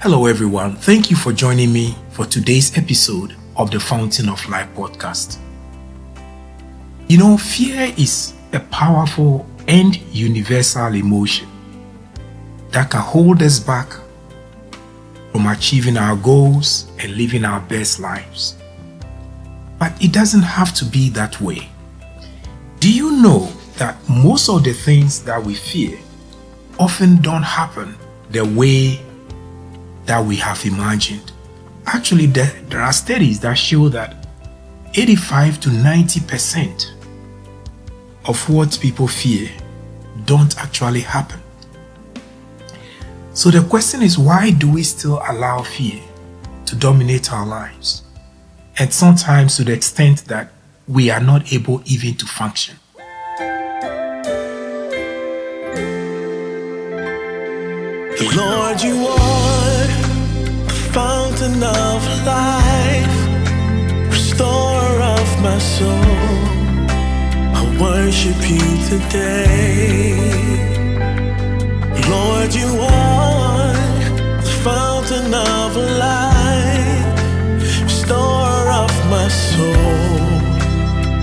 Hello everyone, thank you for joining me for today's episode of the Fountain of Life podcast. You know, fear is a powerful and universal emotion that can hold us back from achieving our goals and living our best lives. But it doesn't have to be that way. Do you know that most of the things that we fear often don't happen the way that we have imagined? Actually, there are studies that show that 85 to 90% of what people fear don't actually happen. So the question is, why do we still allow fear to dominate our lives? And sometimes to the extent that we are not able even to function. Lord, you are the fountain of life, restorer of my soul. I worship you today. Lord, you are the fountain of life, restorer of my soul.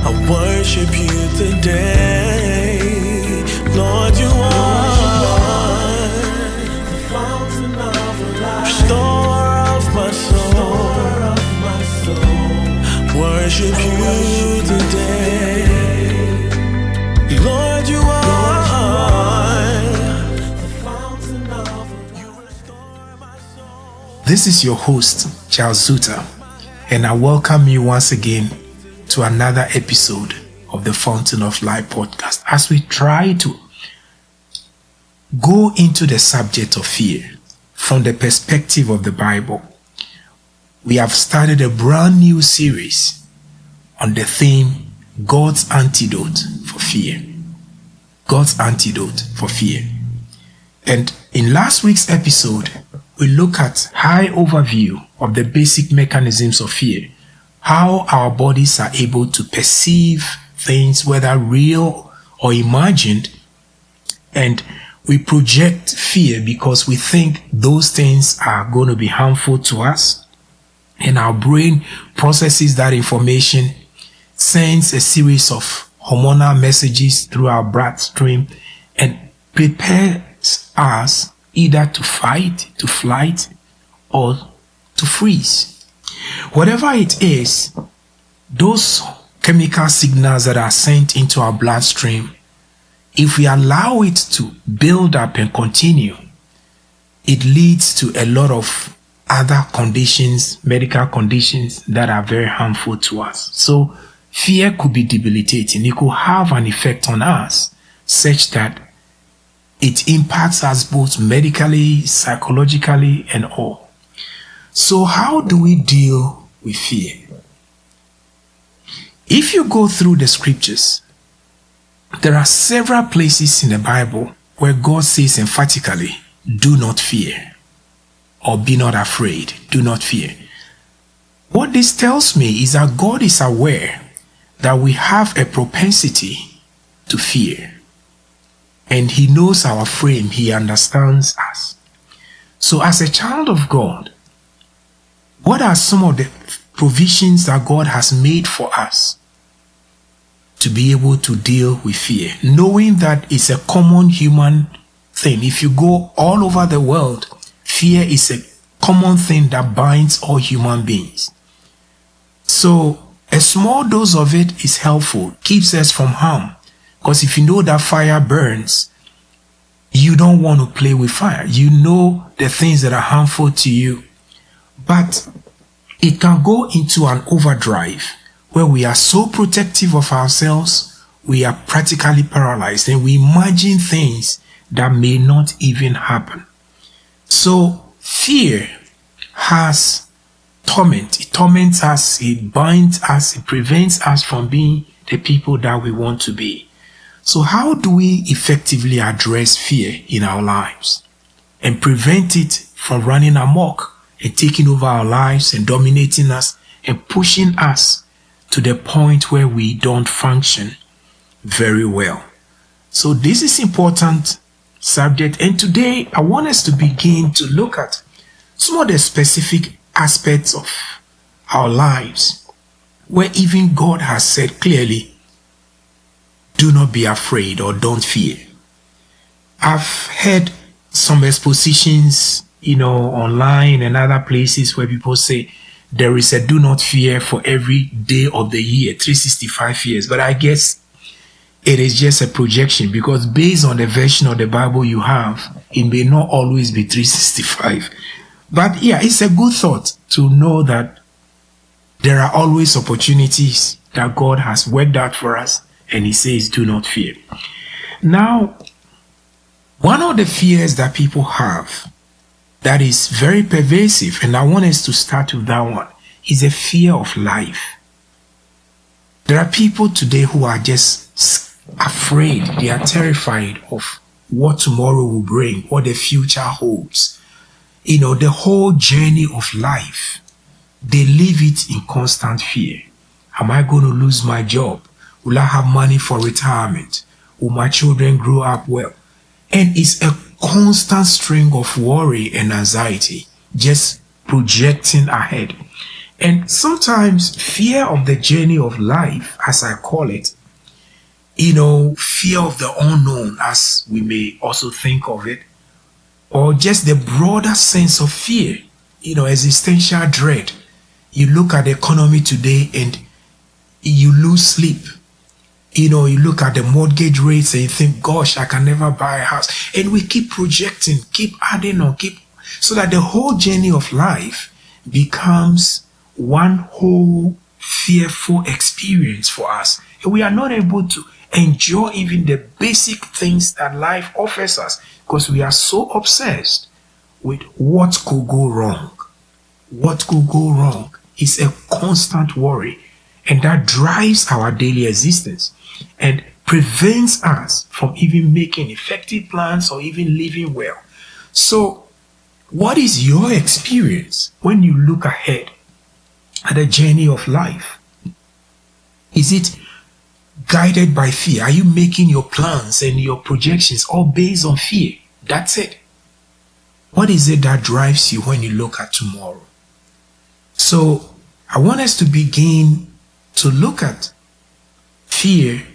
I worship you today. Lord, you are worship you today. Lord, you are the fountain of you restore my soul. This is your host, Zuta, and I welcome you once again to another episode of the Fountain of Life podcast as we try to go into the subject of fear from the perspective of the Bible. We have started a brand new series on the theme, God's Antidote for Fear. God's Antidote for Fear. And in last week's episode, we look at high overview of the basic mechanisms of fear, how our bodies are able to perceive things, whether real or imagined, and we project fear because we think those things are going to be harmful to us, and our brain processes that information, sends a series of hormonal messages through our bloodstream, and prepares us either to fight, to flight, or to freeze. Whatever it is, those chemical signals that are sent into our bloodstream, if we allow it to build up and continue, it leads to a lot of other conditions, medical conditions that are very harmful to us. So fear could be debilitating. It could have an effect on us such that it impacts us both medically, psychologically, and all. So how do we deal with fear? If you go through the scriptures, there are several places in the Bible where God says emphatically, do not fear, or be not afraid, do not fear. What this tells me is that God is aware that we have a propensity to fear. And He knows our frame, He understands us. So as a child of God, what are some of the provisions that God has made for us to be able to deal with fear? Knowing that it's a common human thing. If you go all over the world, fear is a common thing that binds all human beings. So a small dose of it is helpful, keeps us from harm. Because if you know that fire burns, you don't want to play with fire. You know the things that are harmful to you. But it can go into an overdrive where we are so protective of ourselves, we are practically paralyzed, and we imagine things that may not even happen. So fear has torment. It torments us, it binds us, it prevents us from being the people that we want to be. So how do we effectively address fear in our lives and prevent it from running amok and taking over our lives and dominating us and pushing us to the point where we don't function very well? So this is important subject, and today I want us to begin to look at some of the specific aspects of our lives where even God has said clearly, do not be afraid or don't fear. I've heard some expositions, online and other places where people say there is a do not fear for every day of the year, 365 years. But I guess it is just a projection, because based on the version of the Bible you have, it may not always be 365. But yeah, it's a good thought to know that there are always opportunities that God has worked out for us, and he says, do not fear. Now, one of the fears that people have that is very pervasive, and I want us to start with that one, is a fear of life. There are people today who are just afraid. They are terrified of what tomorrow will bring, what the future holds. The whole journey of life, they live it in constant fear. Am I going to lose my job? Will I have money for retirement? Will my children grow up well? And it's a constant string of worry and anxiety, just projecting ahead. And sometimes fear of the journey of life, as I call it, fear of the unknown, as we may also think of it, or just the broader sense of fear, existential dread. You look at the economy today and you lose sleep. You look at the mortgage rates and you think, gosh, I can never buy a house. And we keep projecting, keep adding on, so that the whole journey of life becomes one whole fearful experience for us. And we are not able to enjoy even the basic things that life offers us, because we are so obsessed with what could go wrong. What could go wrong is a constant worry, and that drives our daily existence and prevents us from even making effective plans or even living well. So, what is your experience when you look ahead at the journey of life? Is it guided by fear? Are you making your plans and your projections all based on fear? That's it. What is it that drives you when you look at tomorrow? So I want us to begin to look at fear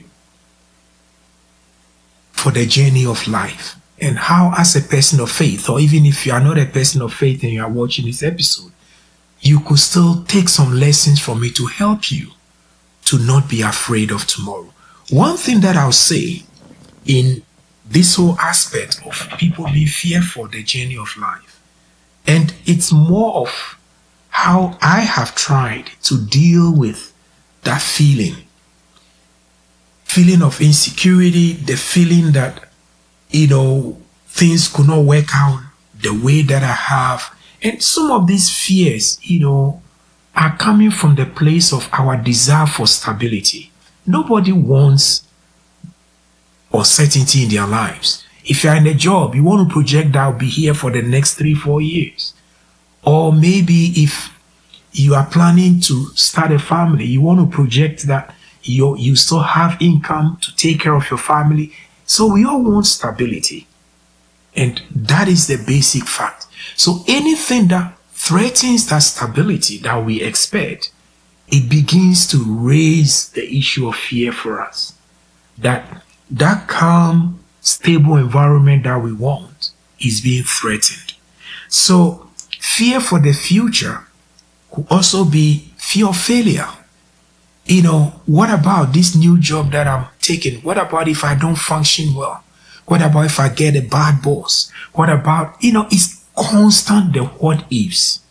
for the journey of life, and how, as a person of faith, or even if you are not a person of faith and you are watching this episode, you could still take some lessons from it to help you to not be afraid of tomorrow. One thing that I'll say in this whole aspect of people being fearful of the journey of life, and it's more of how I have tried to deal with that feeling of insecurity, the feeling that, things could not work out the way that I have. And some of these fears, are coming from the place of our desire for stability. Nobody wants uncertainty in their lives. If you're in a job, you want to project that I'll be here for the next 3-4 years. Or maybe if you are planning to start a family, you want to project that you still have income to take care of your family. So we all want stability. And that is the basic fact. So anything that threatens that stability that we expect, it begins to raise the issue of fear for us. That calm, stable environment that we want is being threatened. So fear for the future could also be fear of failure. What about this new job that I'm taking? What about if I don't function well? What about if I get a bad boss? What about, it's constant, the what ifs.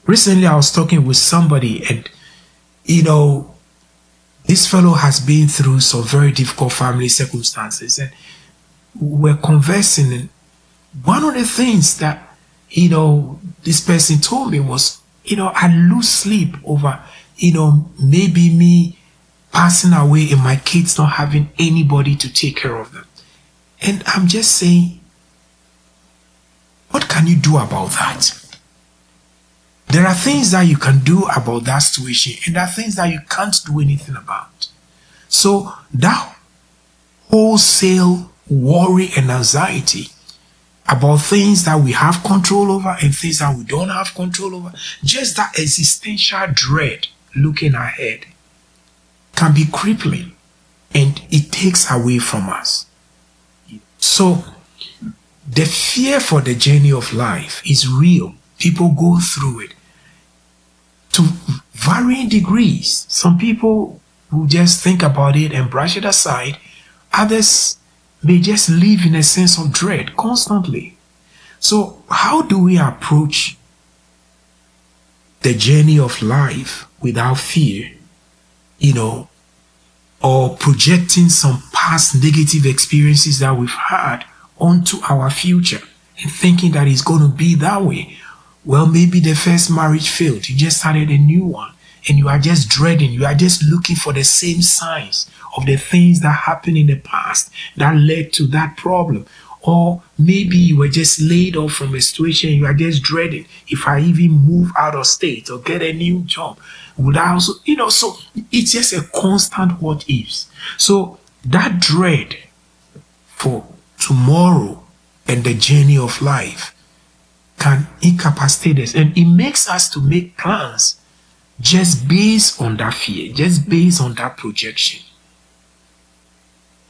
Recently, I was talking with somebody, and, this fellow has been through some very difficult family circumstances, and we're conversing, and one of the things that, this person told me was, I lose sleep over, maybe me passing away and my kids not having anybody to take care of them. And I'm just saying, what can you do about that? There are things that you can do about that situation, and there are things that you can't do anything about. So that wholesale worry and anxiety, about things that we have control over and things that we don't have control over. Just that existential dread looking ahead can be crippling, and it takes away from us. So the fear for the journey of life is real. People go through it to varying degrees. Some people will just think about it and brush it aside. Others may just live in a sense of dread constantly. So how do we approach the journey of life without fear, or projecting some past negative experiences that we've had onto our future and thinking that it's going to be that way? Well, maybe the first marriage failed. You just started a new one and you are just dreading. You are just looking for the same signs of the things that happened in the past that led to that problem. Or maybe you were just laid off from a situation. You are just dreading, if I even move out of state or get a new job, would I also, so it's just a constant what ifs. So that dread for tomorrow and the journey of life can incapacitate us, and it makes us to make plans just based on that fear, just based on that projection.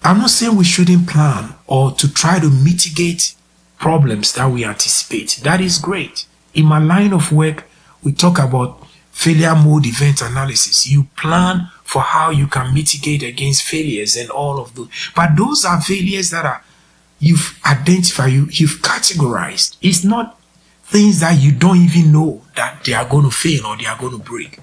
I'm not saying we shouldn't plan or to try to mitigate problems that we anticipate. That is great. In my line of work, we talk about failure mode event analysis. You plan for how you can mitigate against failures and all of those. But those are failures that you've identified, you've categorized. It's not things that you don't even know that they are going to fail or they are going to break.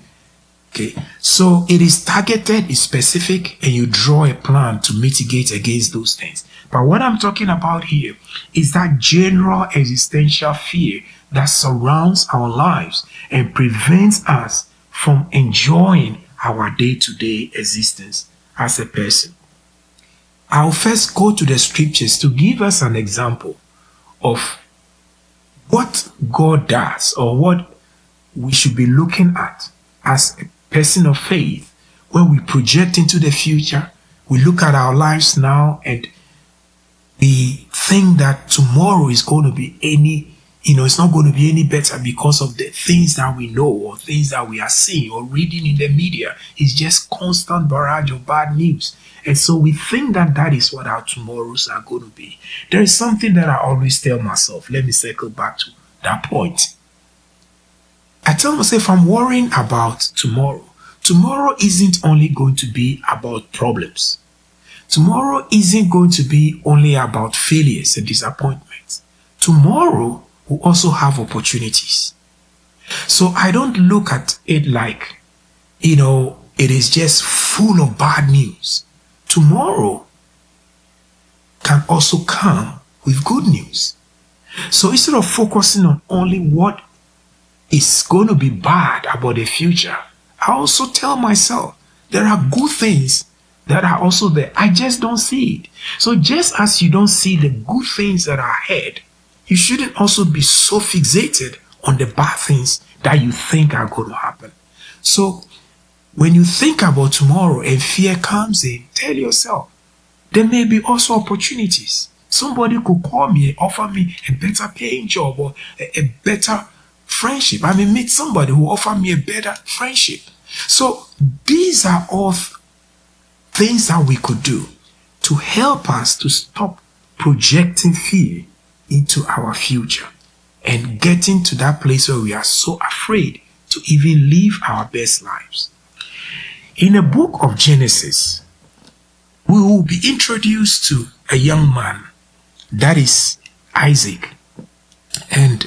Okay, so it is targeted, it's specific, and you draw a plan to mitigate against those things. But what I'm talking about here is that general existential fear that surrounds our lives and prevents us from enjoying our day-to-day existence as a person. I'll first go to the scriptures to give us an example of what God does, or what we should be looking at as a person of faith. When we project into the future, we look at our lives now and we think that tomorrow is going to be it's not going to be any better because of the things that we know or things that we are seeing or reading in the media. It's just constant barrage of bad news. And so we think that that is what our tomorrows are going to be. There is something that I always tell myself. Let me circle back to that point. I tell myself, I'm worrying about tomorrow. Tomorrow isn't only going to be about problems. Tomorrow isn't going to be only about failures and disappointments. Tomorrow will also have opportunities. So I don't look at it like, it is just full of bad news. Tomorrow can also come with good news. So instead of focusing on only what is going to be bad about the future, I also tell myself there are good things that are also there. I just don't see it. So just as you don't see the good things that are ahead, you shouldn't also be so fixated on the bad things that you think are going to happen. So when you think about tomorrow and fear comes in, tell yourself, there may be also opportunities. Somebody could call me and offer me a better paying job or a better friendship. I may meet somebody who offer me a better friendship. So these are all things that we could do to help us to stop projecting fear into our future and getting to that place where we are so afraid to even live our best lives. In the book of Genesis, we will be introduced to a young man, that is Isaac, and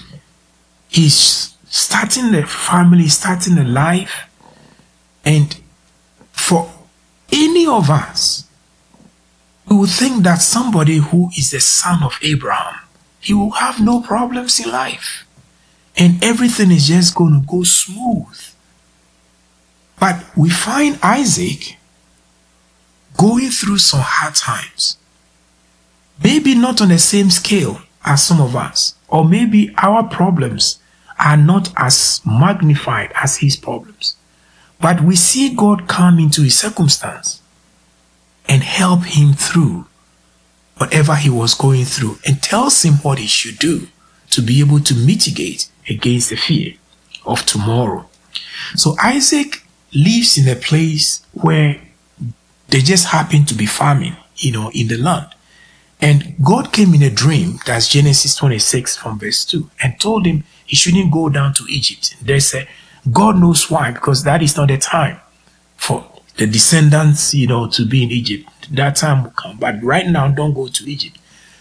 he's starting a family, starting a life. And for any of us, we would think that somebody who is the son of Abraham, he will have no problems in life and everything is just going to go smooth. But we find Isaac going through some hard times. Maybe not on the same scale as some of us, or maybe our problems are not as magnified as his problems. But we see God come into his circumstance and help him through whatever he was going through and tells him what he should do to be able to mitigate against the fear of tomorrow. So Isaac lives in a place where they just happen to be farming, in the land. And God came in a dream, that's Genesis 26 from verse 2, and told him he shouldn't go down to Egypt. They said, God knows why, because that is not the time for the descendants, to be in Egypt. That time will come. But right now, don't go to Egypt.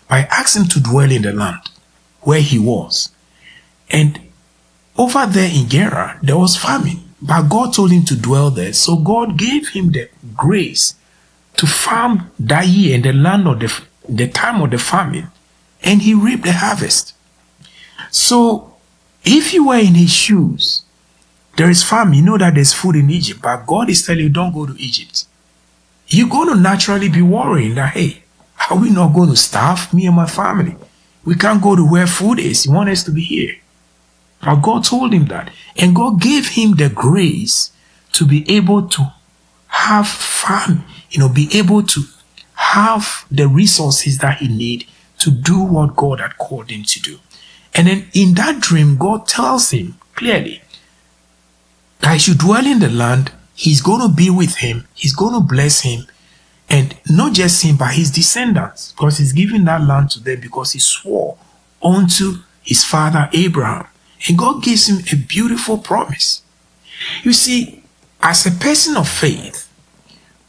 I asked him to dwell in the land where he was. And over there in Gerar, there was famine. But God told him to dwell there. So God gave him the grace to farm that year in the land of the time of the famine. And he reaped the harvest. So if you were in his shoes, there is famine. You know that there's food in Egypt, but God is telling you, don't go to Egypt. You're going to naturally be worrying that, hey, are we not going to starve, me and my family? We can't go to where food is. He wants us to be here. But God told him that. And God gave him the grace to be able to have fun, be able to have the resources that he need to do what God had called him to do. And then in that dream, God tells him clearly that he should dwell in the land. He's going to be with him. He's going to bless him. And not just him, but his descendants. Because he's giving that land to them because he swore unto his father Abraham. And God gives him a beautiful promise. You see, as a person of faith,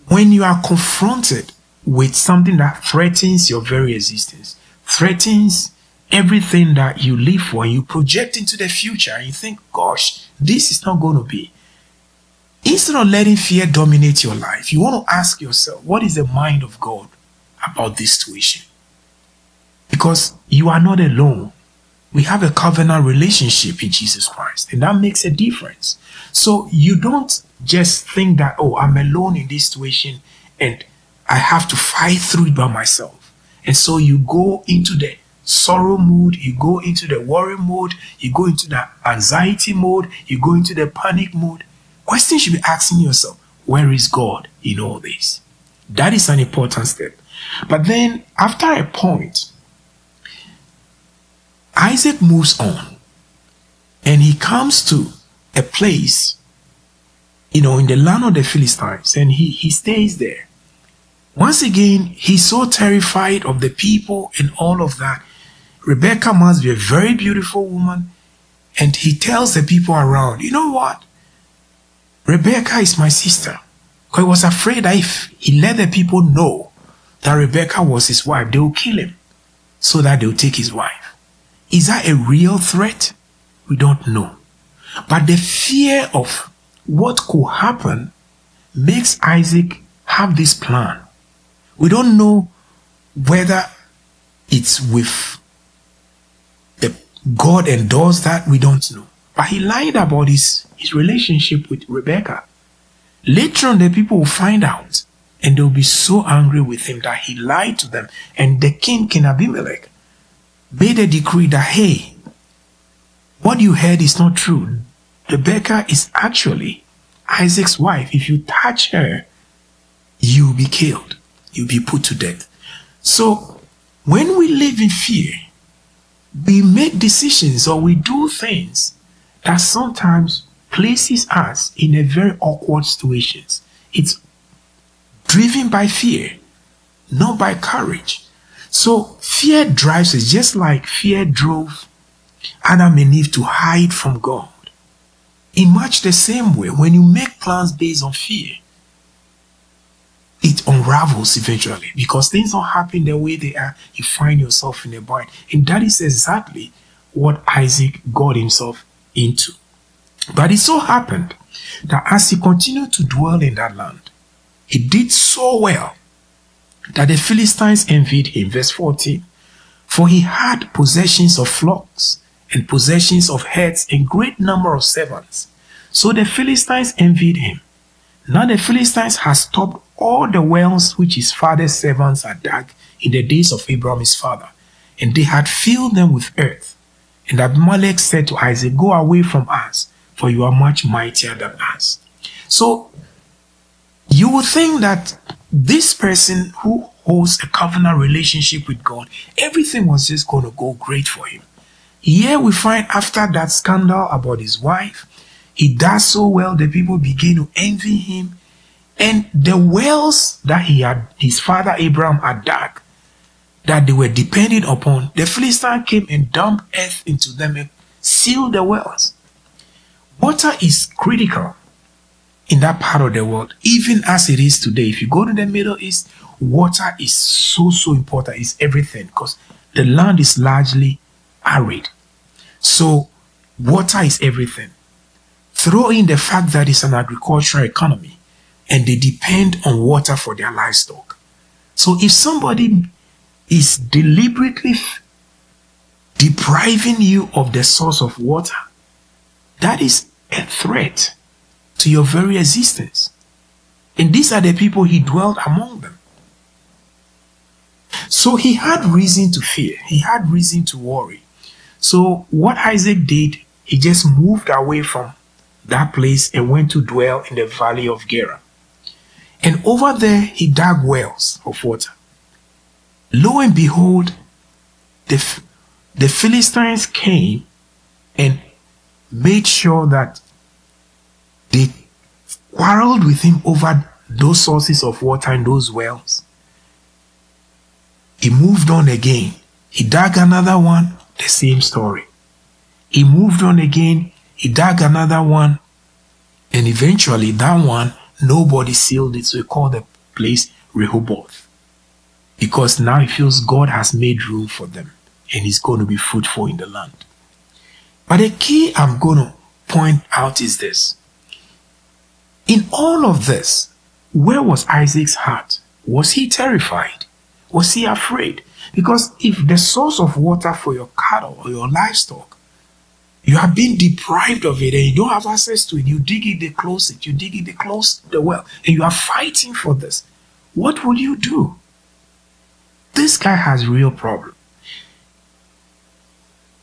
when you are confronted with something that threatens your very existence, threatens everything that you live for, and you project into the future, and you think, gosh, this is not going to be. Instead of letting fear dominate your life, you want to ask yourself, what is the mind of God about this situation? Because you are not alone. We have a covenant relationship in Jesus Christ, and that makes a difference. So you don't just think that, oh, I'm alone in this situation and I have to fight through it by myself. And so you go into the sorrow mood, you go into the worry mode, you go into the anxiety mode, you go into the panic mode. Question you should be asking yourself, where is God in all this? That is an important step. But then after a point, Isaac moves on and he comes to a place, in the land of the Philistines, and he stays there. Once again, he's so terrified of the people and all of that. Rebecca must be a very beautiful woman, and he tells the people around, you know what? Rebecca is my sister. Because he was afraid that if he let the people know that Rebecca was his wife, they will kill him so that they will take his wife. Is that a real threat? We don't know. But the fear of what could happen makes Isaac have this plan. We don't know whether it's with the God endorsed that, we don't know. But he lied about his relationship with Rebecca. Later on, the people will find out and they'll be so angry with him that he lied to them. And the king Abimelech made a decree that, hey, what you heard is not true. Rebecca is actually Isaac's wife. If you touch her, you'll be killed. You'll be put to death. So when we live in fear, we make decisions or we do things that sometimes places us in a very awkward situations. It's driven by fear, not by courage. So fear drives us, just like fear drove Adam and Eve to hide from God. In much the same way, when you make plans based on fear, it unravels eventually because things don't happen the way they are. You find yourself in a bind. And that is exactly what Isaac got himself into. But it so happened that as he continued to dwell in that land, he did so well that the Philistines envied him. Verse 14. For he had possessions of flocks and possessions of herds and great number of servants. So the Philistines envied him. Now the Philistines had stopped all the wells which his father's servants had dug in the days of Abraham his father, and they had filled them with earth. And Abimelech said to Isaac, go away from us, for you are much mightier than us. So you would think that this person who holds a covenant relationship with God, everything was just going to go great for him. Here we find after that scandal about his wife, he does so well, the people begin to envy him. And the wells that his father Abraham had dug, that they were depending upon, the Philistines came and dumped earth into them and sealed the wells. Water is critical in that part of the world, even as it is today. If you go to the Middle East, water is so important. It's everything because the land is largely arid. So water is everything. Throw in the fact that it's an agricultural economy and they depend on water for their livestock. So if somebody is deliberately depriving you of the source of water, that is a threat to your very existence. And these are the people he dwelt among them. So he had reason to fear. He had reason to worry. So what Isaac did, he just moved away from that place and went to dwell in the valley of Gerar. And over there, he dug wells of water. Lo and behold, the Philistines came and made sure that they quarreled with him over those sources of water and those wells. He moved on again. He dug another one, the same story. He moved on again. He dug another one. And eventually that one, nobody sealed it. So he called the place Rehoboth. Because now he feels God has made room for them. And he's going to be fruitful in the land. But the key I'm going to point out is this. In all of this, where was Isaac's heart? Was he terrified? Was he afraid? Because if the source of water for your cattle or your livestock, you have been deprived of it and you don't have access to it, you dig it, they close it, you dig it, they close the well, and you are fighting for this, what will you do? This guy has real problem.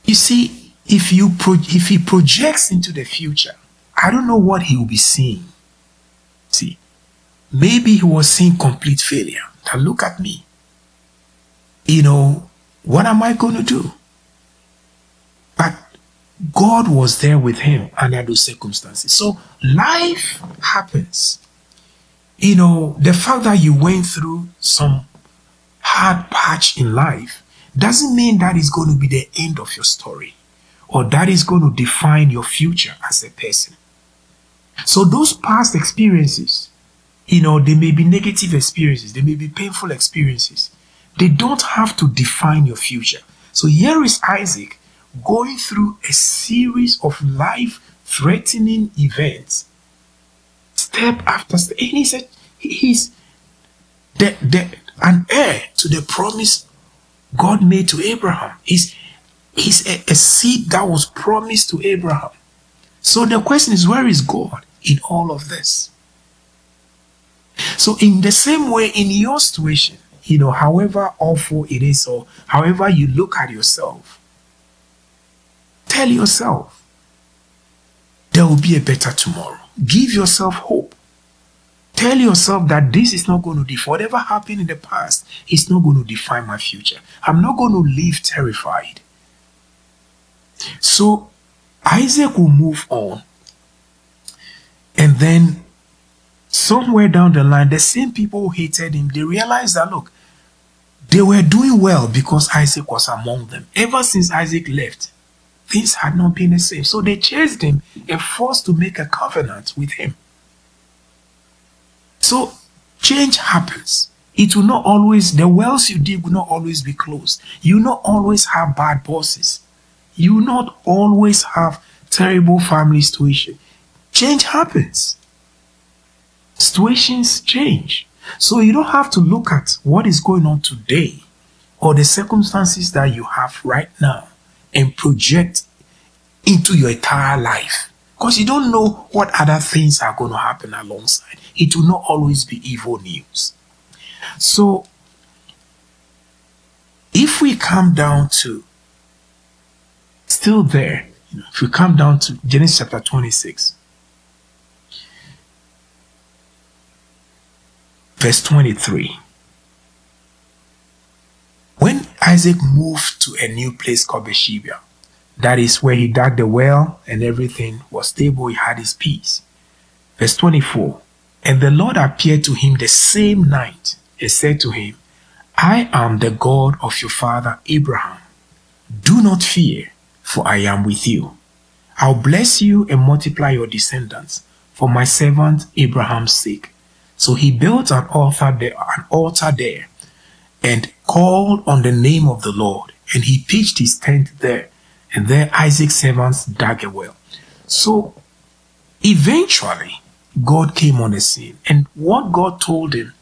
You see, if he projects into the future, I don't know what he will be seeing. See, maybe he was seeing complete failure. Now look at me. What am I going to do? But God was there with him under those circumstances. So life happens. The fact that you went through some hard patch in life doesn't mean that is going to be the end of your story or that is going to define your future as a person. So those past experiences, they may be negative experiences, they may be painful experiences. They don't have to define your future. So here is Isaac going through a series of life-threatening events, step after step. And he said he's an heir to the promise God made to Abraham. He's a seed that was promised to Abraham. So the question is, where is God in all of this? So in the same way, in your situation, however awful it is or however you look at yourself, tell yourself there will be a better tomorrow. Give yourself hope. Tell yourself that this is not going to define whatever happened in the past. It's not going to define my future. I'm not going to live terrified. So Isaac will move on, and then somewhere down the line, the same people who hated him, they realized that, look, they were doing well because Isaac was among them. Ever since Isaac left, things had not been the same. So they chased him and forced to make a covenant with him. So change happens. It will not always, the wells you dig will not always be closed. You will not always have bad bosses. You will not always have terrible family situation. Change happens. Situations change. So you don't have to look at what is going on today or the circumstances that you have right now and project into your entire life. Because you don't know what other things are going to happen alongside. It will not always be evil news. So if we come down to, still there, if we come down to Genesis chapter 26, verse 23. Isaac moved to a new place called Beersheba. That is where he dug the well and everything was stable. He had his peace. Verse 24. And the Lord appeared to him the same night and said to him, I am the God of your father Abraham. Do not fear, for I am with you. I'll bless you and multiply your descendants for my servant Abraham's sake. So he built an altar there and called on the name of the Lord, and he pitched his tent there, and there Isaac's servants dug a well. So eventually God came on the scene, and what God told him,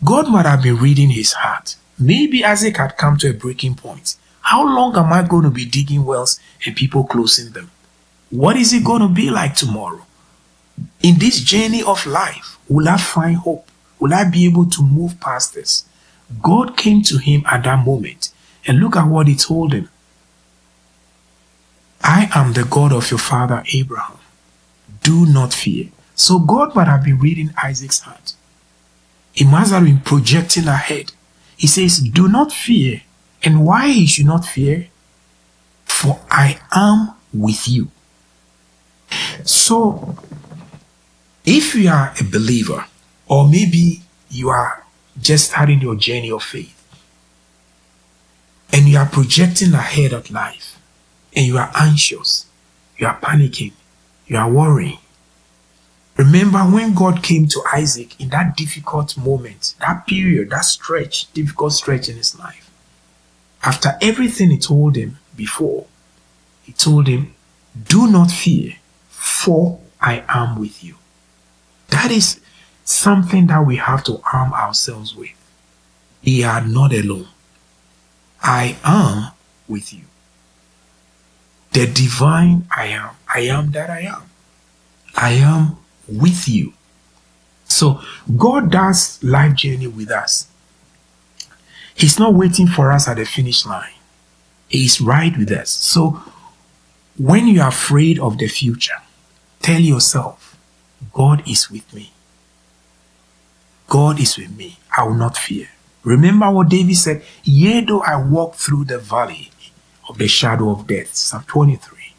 God might have been reading his heart. Maybe Isaac had come to a breaking point. How long am I going to be digging wells and people closing them? What is it going to be like tomorrow? In this journey of life, will I find hope? Will I be able to move past this? God came to him at that moment, and look at what he told him. I am the God of your father Abraham. Do not fear. So God might have been reading Isaac's heart. He must have been projecting ahead. He says, do not fear. And why he should not fear? For I am with you. So, if you are a believer, or maybe you are just starting your journey of faith, and you are projecting ahead of life, and you are anxious, you are panicking, you are worrying, remember when God came to Isaac in that difficult moment, that period, that stretch, difficult stretch in his life. After everything he told him before, he told him, do not fear, for I am with you. That is something that we have to arm ourselves with. We are not alone. I am with you. The divine I am that I am. I am with you. So God does life journey with us. He's not waiting for us at the finish line. He's right with us. So when you are afraid of the future, tell yourself, God is with me. God is with me. I will not fear. Remember what David said, yea, though I walk through the valley of the shadow of death, Psalm 23,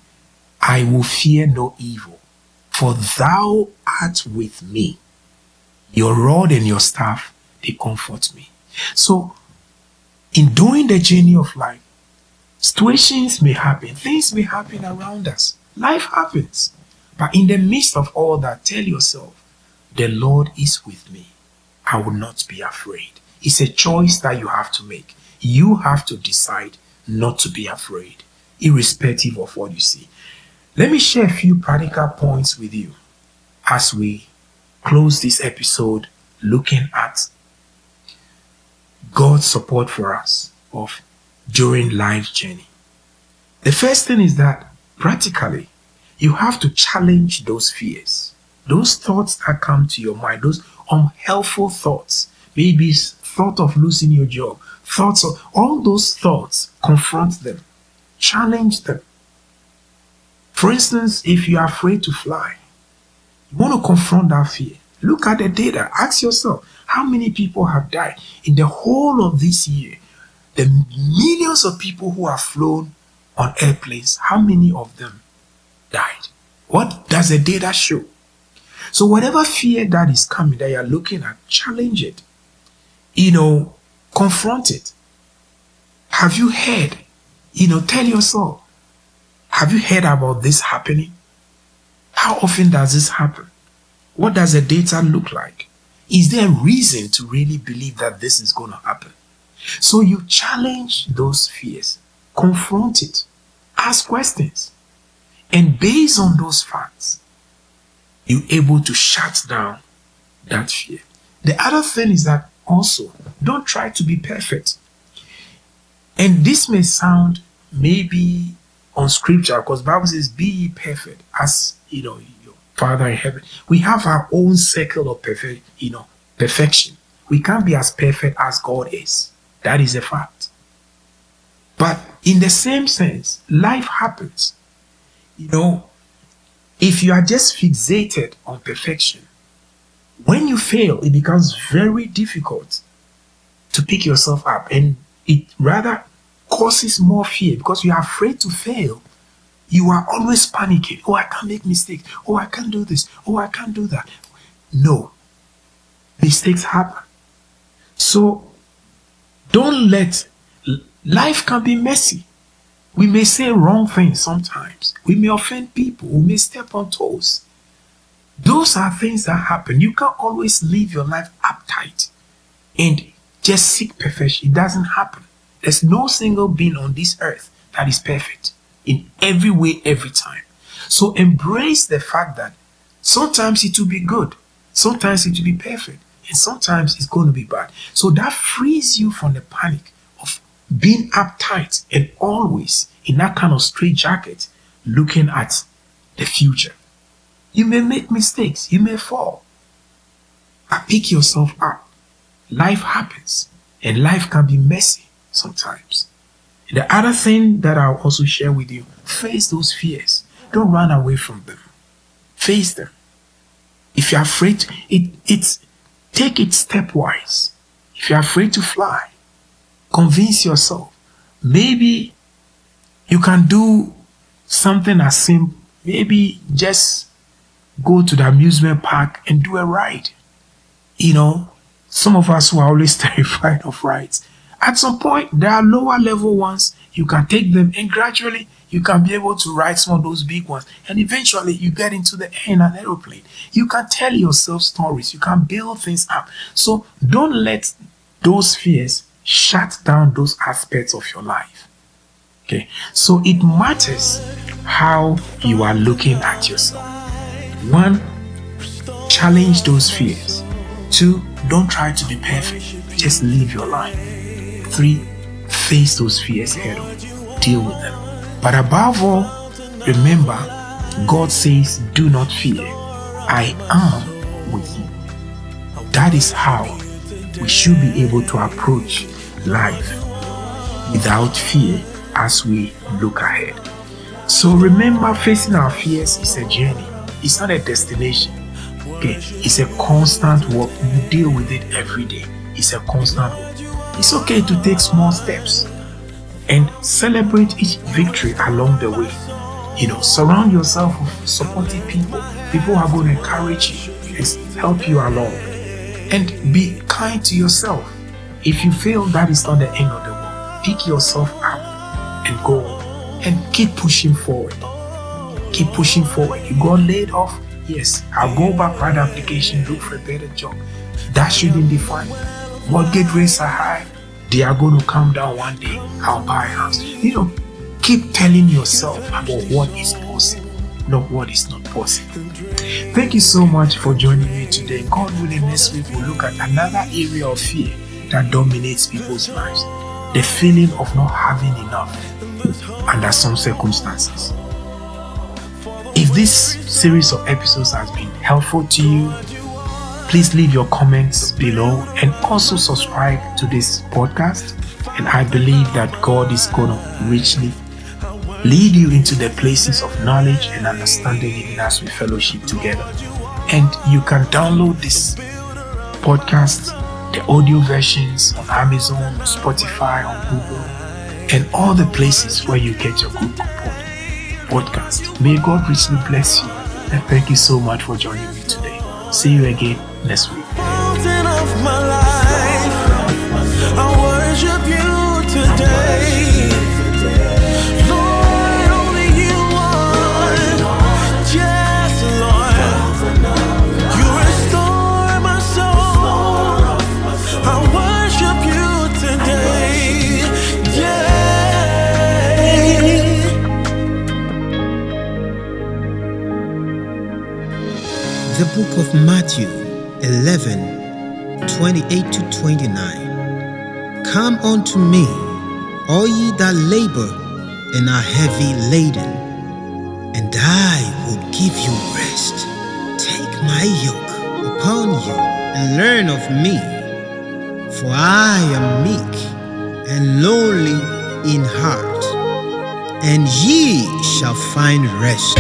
I will fear no evil, for thou art with me. Your rod and your staff, they comfort me. So, in doing the journey of life, situations may happen, things may happen around us. Life happens. But in the midst of all that, tell yourself, the Lord is with me. I will not be afraid. It's a choice that you have to make. You have to decide not to be afraid, irrespective of what you see. Let me share a few practical points with you as we close this episode looking at God's support for us during life journey. The first thing is that practically you have to challenge those fears, those thoughts that come to your mind, those unhelpful thoughts, maybe thought of losing your job, thoughts of all those thoughts, confront them, challenge them. For instance, if you are afraid to fly, you want to confront that fear. Look at the data. Ask yourself, how many people have died in the whole of this year? The millions of people who have flown on airplanes, how many of them died? What does the data show? So whatever fear that is coming that you're looking at, challenge it. Confront it. Have you heard? Tell yourself, have you heard about this happening? How often does this happen? What does the data look like? Is there a reason to really believe that this is going to happen? So you challenge those fears, confront it, ask questions, and based on those facts, you're able to shut down that fear. The other thing is that also, don't try to be perfect. And this may sound maybe unscriptural, because the Bible says, be ye perfect as your Father in heaven. We have our own circle of perfection. We can't be as perfect as God is. That is a fact. But in the same sense, life happens. If you are just fixated on perfection, when you fail, it becomes very difficult to pick yourself up, and it rather causes more fear because you are afraid to fail. You are always panicking. Oh, I can't make mistakes. Oh, I can't do this. Oh, I can't do that. No. Mistakes happen. So don't let life can be messy. We may say wrong things sometimes. We may offend people. We may step on toes. Those are things that happen. You can't always live your life uptight and just seek perfection. It doesn't happen. There's no single being on this earth that is perfect in every way, every time. So embrace the fact that sometimes it will be good, sometimes it will be perfect, and sometimes it's going to be bad. So that frees you from the panic of being uptight and always in that kind of straitjacket looking at the future. You may make mistakes, you may fall, but pick yourself up. Life happens, and life can be messy sometimes. The other thing that I'll also share with you, face those fears. Don't run away from them. Face them. If you're afraid, take it stepwise. If you're afraid to fly, convince yourself. Maybe you can do something as simple. Maybe just go to the amusement park and do a ride. Some of us who are always terrified of rides, at some point, there are lower level ones. You can take them and gradually you can be able to ride some of those big ones. And eventually you get into the air in an aeroplane. You can tell yourself stories. You can build things up. So don't let those fears shut down those aspects of your life. Okay. So it matters how you are looking at yourself. 1, challenge those fears. 2, don't try to be perfect. Just live your life. 3, face those fears head on. Deal with them. But above all, remember, God says, do not fear. I am with you. That is how we should be able to approach life without fear as we look ahead. So remember, facing our fears is a journey. It's not a destination. Okay, it's a constant walk. You deal with it every day. It's a constant walk. It's okay to take small steps and celebrate each victory along the way. Surround yourself with supportive people who are going to encourage you and help you along. And be kind to yourself. If you feel that is not the end of the world, pick yourself up and go and keep pushing forward. Keep pushing forward. You got laid off? Yes, I'll go back, write application, look for a better job. That shouldn't define me. Mortgage rates are high. They are going to come down one day. I'll buy a house. Keep telling yourself about what is possible, not what is not possible. Thank you so much for joining me today. God willing, next week we'll look at another area of fear that dominates people's lives. The feeling of not having enough under some circumstances. If this series of episodes has been helpful to you, please leave your comments below and also subscribe to this podcast. And I believe that God is going to richly lead you into the places of knowledge and understanding even as we fellowship together. And you can download this podcast, the audio versions on Amazon, on Spotify, on Google, and all the places where you get your good podcast. May God richly bless you. And thank you so much for joining me today. See you again next week. Mountain of my life, I worship you today. Lord, only you are. Yes, Lord. You restore my soul. I worship you today. Yeah. The book of Matthew 11:28-29. Come unto me, all ye that labor and are heavy laden, and I will give you rest. Take my yoke upon you and learn of me, for I am meek and lowly in heart, and ye shall find rest